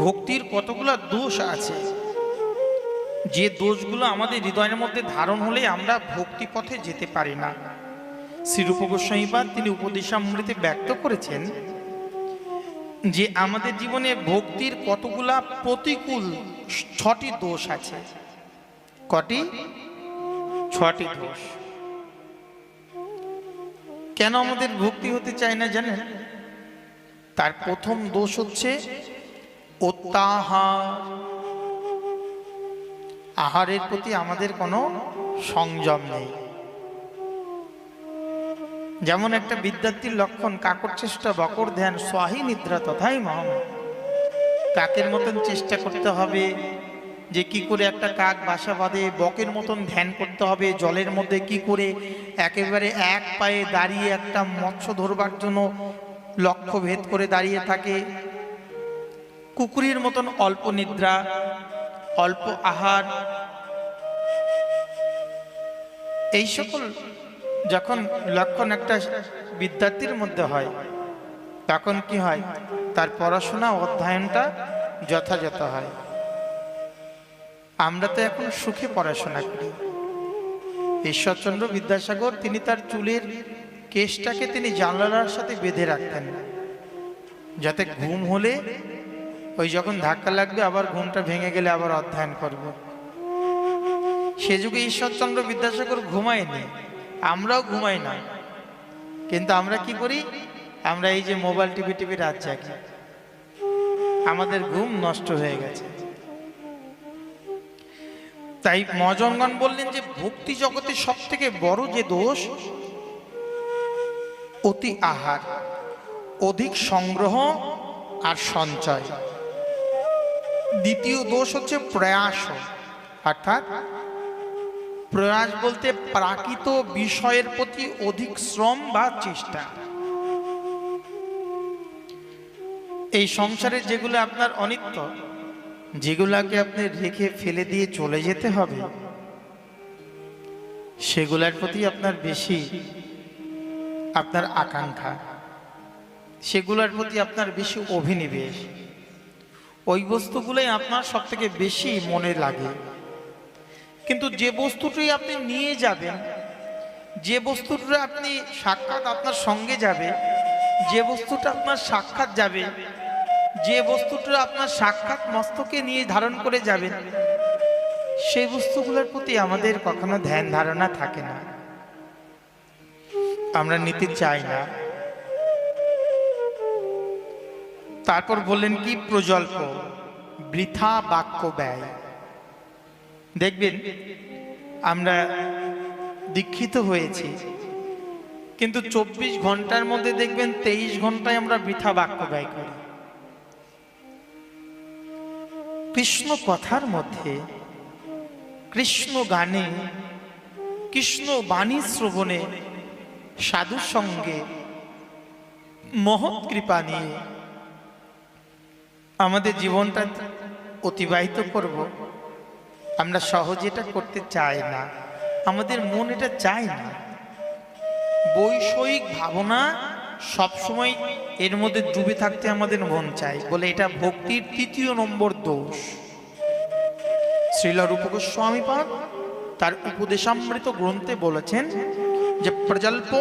ভক্তির কতগুলো দোষ আছে, যে দোষগুলো আমাদের হৃদয়ের মধ্যে ধারণ হলে আমরা ভক্তি পথে যেতে পারি না। শ্রীরূপ গোস্বামীপাদ তিনি উপদেশামৃতে ব্যক্ত করেছেন যে আমাদের জীবনে ভক্তির কতগুলা প্রতিকূল 6টি দোষ আছে। কটি? 6টি দোষ। কেন আমাদের ভক্তি হতে চায় না জানেন? তার প্রথম দোষ হচ্ছে অত্যাহার। আহারের প্রতি আমাদের কোনো সংযম নেই। যেমন একটা বিদ্যার্থীর লক্ষণ কাকর চেষ্টা বকর ধ্যান স্বাহী নিদ্রা তথাই মহাম। কাকের মতন চেষ্টা করতে হবে যে কি করে একটা কাক বাসা বাঁধে, বকের মতন ধ্যান করতে হবে জলের মধ্যে কি করে একেবারে এক পায়ে দাঁড়িয়ে একটা মৎস্য ধরবার জন্য লক্ষ্য ভেদ করে দাঁড়িয়ে থাকে। কুকুরের মতন অল্প নিদ্রা, অল্প আহার, এই সকল যখন লক্ষণ একটা বিদ্যার্থীর মধ্যে হয় তখন কি হয়? তার পড়াশোনা অধ্যয়নটা যথাযথ হয়। আমরা তো এখন সুখে পড়াশোনা করি। ঈশ্বরচন্দ্র বিদ্যাসাগর তিনি তার চুলের কেশটাকে তিনি জানলার সাথে বেঁধে রাখতেন, যাতে ঘুম হলে ওই যখন ধাক্কা লাগবে আবার ঘুমটা ভেঙে গেলে আবার অধ্যয়ন করব। সে যুগে ঈশ্বরচন্দ্র বিদ্যাসাগর ঘুমায়নি, আমরাও ঘুমাই না, কিন্তু আমরা কি করি? আমরা এই যে মোবাইল টিভি টিভি রাত জাগি, আমাদের ঘুম নষ্ট হয়ে গেছে। তাই মজনগণ বললেন যে ভক্তি জগতে সব থেকে বড় যে দোষ অতি আহার, অধিক সংগ্রহ আর সঞ্চয়। দ্বিতীয় দোষ হচ্ছে প্রয়াস, অর্থাৎ প্রয়াস বলতে প্রাকৃত বিষয়ের প্রতি অধিক শ্রম বা চেষ্টা। এই সংসারে যেগুলো আপনার অনিত্য, যেগুলাকে আপনি রেখে ফেলে দিয়ে চলে যেতে হবে, সেগুলোর প্রতি আপনার বেশি আপনার আকাঙ্ক্ষা, সেগুলোর প্রতি আপনার বেশি অভিনিবেশ। ওই বস্তুগুলোই আপনার সব থেকে বেশি মনে লাগে। কিন্তু যে বস্তুটি আপনি নিয়ে যাবেন, যে বস্তুটা আপনি সাক্ষাৎ আপনার সঙ্গে যাবে, যে বস্তুটা আপনার সাক্ষাৎ যাবে, যে বস্তুটা আপনার সাক্ষাৎ মস্তকে নিয়ে ধারণ করে যাবেন, সেই বস্তুগুলোর প্রতি আমাদের কখনো ধ্যান ধারণা থাকে না, আমরা নিতে চাই না। তারপর বললেন কি? প্রজল্প, বৃথা বাক্য ব্যয়। দেখবেন আমরা দীক্ষিত হয়েছি, কিন্তু 24 ঘন্টার মধ্যে দেখবেন 23 ঘন্টায় আমরা বৃথা বাক্য ব্যয় করি। কৃষ্ণ কথার মধ্যে, কৃষ্ণ গানে, কৃষ্ণ বাণী শ্রবণে, সাধুর সঙ্গে মহৎ কৃপা নিয়ে আমাদের জীবনটা অতিবাহিত করব, আমরা সহজে এটা করতে চাই না, আমাদের মন এটা চায় না। বৈষয়িক ভাবনা সবসময় এর মধ্যে ডুবে থাকতে আমাদের মন চায় বলে এটা ভক্তির 3য় নম্বর দোষ। শ্রীল রূপ গোস্বামীপাদ তার উপদেশামৃত গ্রন্থে বলেছেন যে প্রজল্প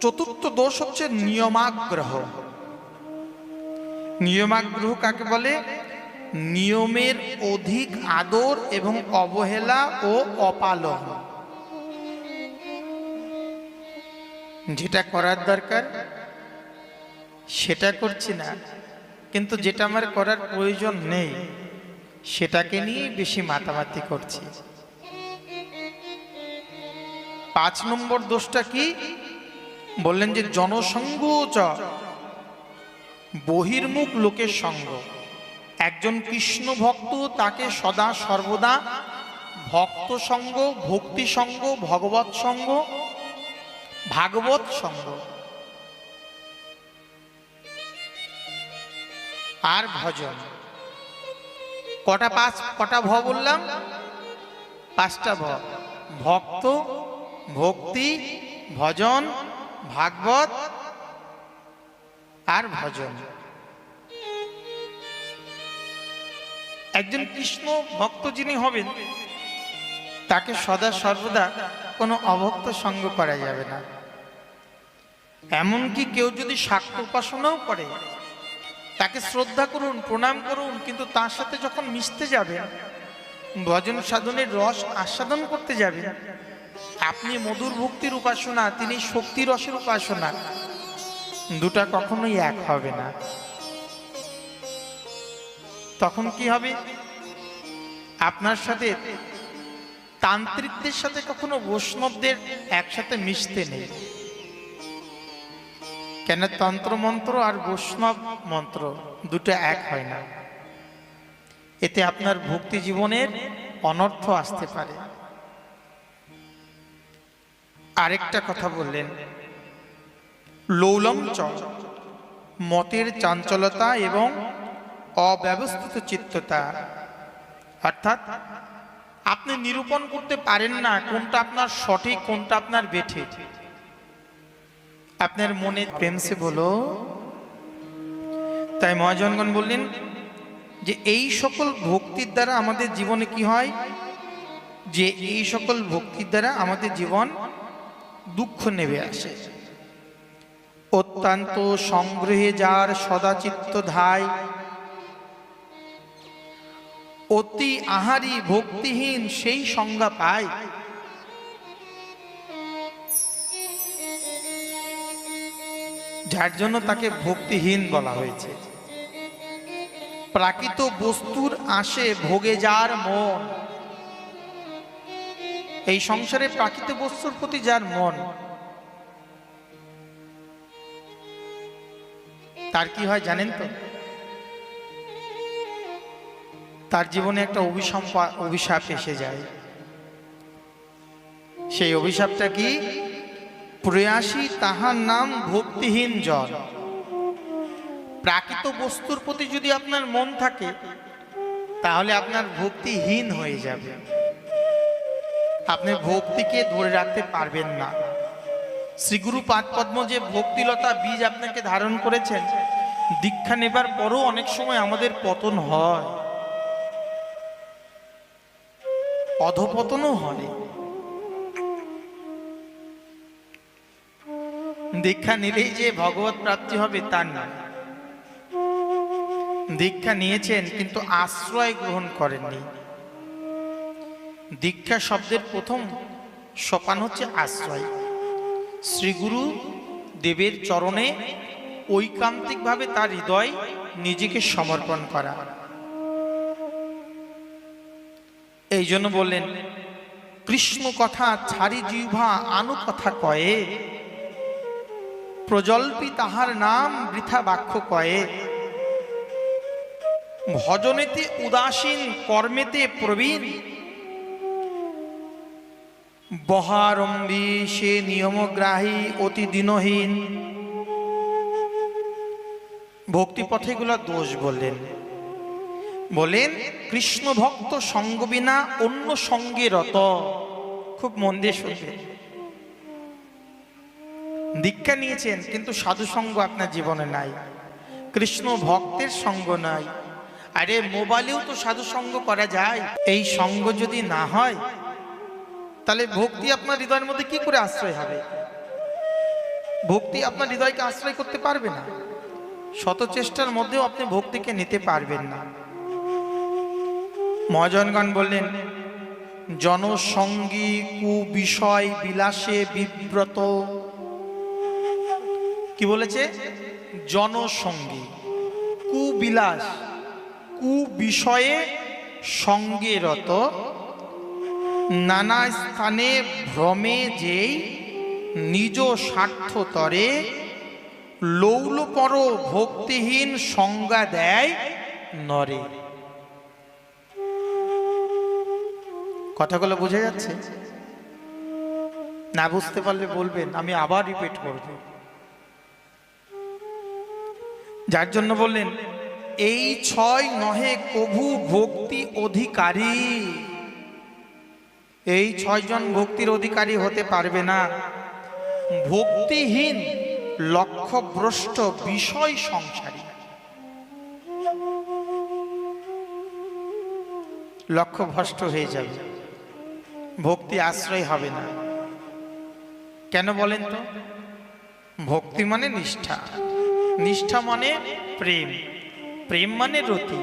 4র্থ দোষ হচ্ছে নিয়মাগ্রহ। নিয়মাগ্রহ কাকে বলে? নিয়মের অধিক আদর এবং অবহেলা ও অপালন। যেটা করার দরকার সেটা করছি না, কিন্তু যেটা আমার করার প্রয়োজন নেই সেটাকে নিয়ে বেশি মাতামাতি করছি। 5 নম্বর দোষটা কি? বললেন যে জনসঙ্গ চ বহির্মুখ লোকের সঙ্গ। একজন কৃষ্ণ ভক্ত তাকে সদা সর্বদা ভক্ত সঙ্গ, ভক্তি সঙ্গ, ভগবৎ সঙ্গ, ভাগবত সঙ্গ আর ভজন। কটা ভ বললাম? 5টা ভ। ভক্ত, ভক্তি, ভজন, ভাগবত আর ভজন। একজন কৃষ্ণ ভক্ত যিনি হবেন তাকে সদা সর্বদা কোনো অভক্ত সঙ্গ করা যাবে না। এমনকি কেউ যদি শাক্ত উপাসনাও করে তাকে শ্রদ্ধা করুন, প্রণাম করুন, কিন্তু তার সাথে যখন মিশতে যাবেন, ভজন সাধনের রস আস্বাদন করতে যাবেন, আপনি মধুর ভক্তির উপাসনা, তিনি শক্তি রসের উপাসনা, দুটা কখনোই এক হবে না। তখন কি হবে? আপনার সাথে তান্ত্রিকদের সাথে কখনো বৈষ্ণবদের একসাথে মিশতে নেই। কেন? তন্ত্র মন্ত্র আর বৈষ্ণব মন্ত্র দুটো এক হয় না। এতে আপনার ভক্তি জীবনের অনর্থ আসতে পারে। আরেকটা কথা বললেন, লৌলম চ, মতের চাঞ্চলতা এবং অব্যবস্থিত চিত্ততা, অর্থাৎ আপনি নিরূপণ করতে পারেন না কোনটা আপনার সঠিক, কোনটা আপনার বেঠিক। আপনার মনে প্রেম সে বলো। তাই মহাজনগণ বললেন যে এই সকল ভক্তির দ্বারা আমাদের জীবনে কি হয়, যে এই সকল ভক্তির দ্বারা আমাদের জীবন দুঃখ নেমে আসে। অত্যন্ত সংগ্রহে যার সদাচিত্ত ধায়, অতি আহারি ভক্তিহীন সেই সংজ্ঞা পায়। যার জন্য তাকে ভক্তিহীন বলা হয়েছে। প্রাকৃত বস্তুর আশে ভোগে যার মন, এই সংসারে প্রাকৃত বস্তুর প্রতি যার মন, তার কি হয় জানেন তো? তার জীবনে একটা অভিশাপ এসে যায়। সেই অভিশাপটা কি? প্রয়াসী তাহার নাম ভক্তিহীন জন। প্রাকৃত বস্তুর প্রতি যদি আপনার মন থাকে তাহলে আপনার ভক্তিহীন হয়ে যাবে, আপনি ভক্তিকে ধরে রাখতে পারবেন না। শ্রীগুরু পাদপদ্ম যে ভক্তিলতা বীজ আপনাকে ধারণ করেছেন, দীক্ষা নেবার পরও অনেক সময় আমাদের পতন হয়, অধপতনও হয়। দীক্ষা নিলেই যে ভগবত প্রাপ্তি হবে তার নয়। দীক্ষা নিয়েছেন কিন্তু আশ্রয় গ্রহণ করেননি। দীক্ষা শব্দের প্রথম সোপান হচ্ছে আশ্রয়। শ্রীগুরু দেবের চরণে ঐকান্তিকভাবে তার হৃদয় নিজেকে সমর্পণ করা। এই জন্য বললেন, কৃষ্ণ কথা ছাড়ি জিহ্বা আনু কথা কয়ে, প্রজল্পি তাহার নাম বৃথা বাক্য কয়ে, ভজনেতে উদাসীন কর্মেতে প্রবীণ, বহারম্বী সে নিয়মগ্রাহী অতি দিনহীন। ভক্তিপথেগুলো দোষ বললেন। বলেন কৃষ্ণ ভক্ত সঙ্গ বিনা অন্য সঙ্গে রত। খুব মন দিয়ে শুনবেন। দীক্ষা নিয়েছেন কিন্তু সাধু সঙ্গ আপনার জীবনে নাই, কৃষ্ণ ভক্তের সঙ্গ নাই। আরে মোবাইলেও তো সাধু সঙ্গ করা যায়। এই সঙ্গ যদি না হয় তাহলে ভক্তি আপনার হৃদয়ের মধ্যে কি করে আশ্রয় হবে? ভক্তি আপনার হৃদয়কে আশ্রয় করতে পারবে না। শত চেষ্টার মধ্যেও আপনি ভক্তিকে নিতে পারবেন না। মহাজনগণ বললেন, জনসঙ্গী কুবিষয় বিলাসে বিব্রত। কি বলেছে? জনসঙ্গী কুবিলাস, কুবিষয়ে সঙ্গে রত, নানা স্থানে ভ্রমে যেই নিজ স্বার্থ তরে, লৌলপর ভক্তিহীন সংজ্ঞা দেয় নরে। কথাগুলো বোঝা যাচ্ছে? না বুঝতে পারলে বলবেন, আমি আবার রিপিট করব। যার জন্য বললেন, এই ছয় নহে কভু ভক্তি অধিকারী। এই ছয়জন ভক্তির অধিকারী হতে পারবে না। ভক্তিহীন লক্ষ্যভ্রষ্ট বিষয় সংসারী। লক্ষ্য ভ্রষ্ট হয়ে যাবে, ভক্তি আশ্রয় হবে না। কেন বলেন তো? ভক্তি মানে নিষ্ঠা, নিষ্ঠা মানে প্রেম, প্রেম মানে রতি।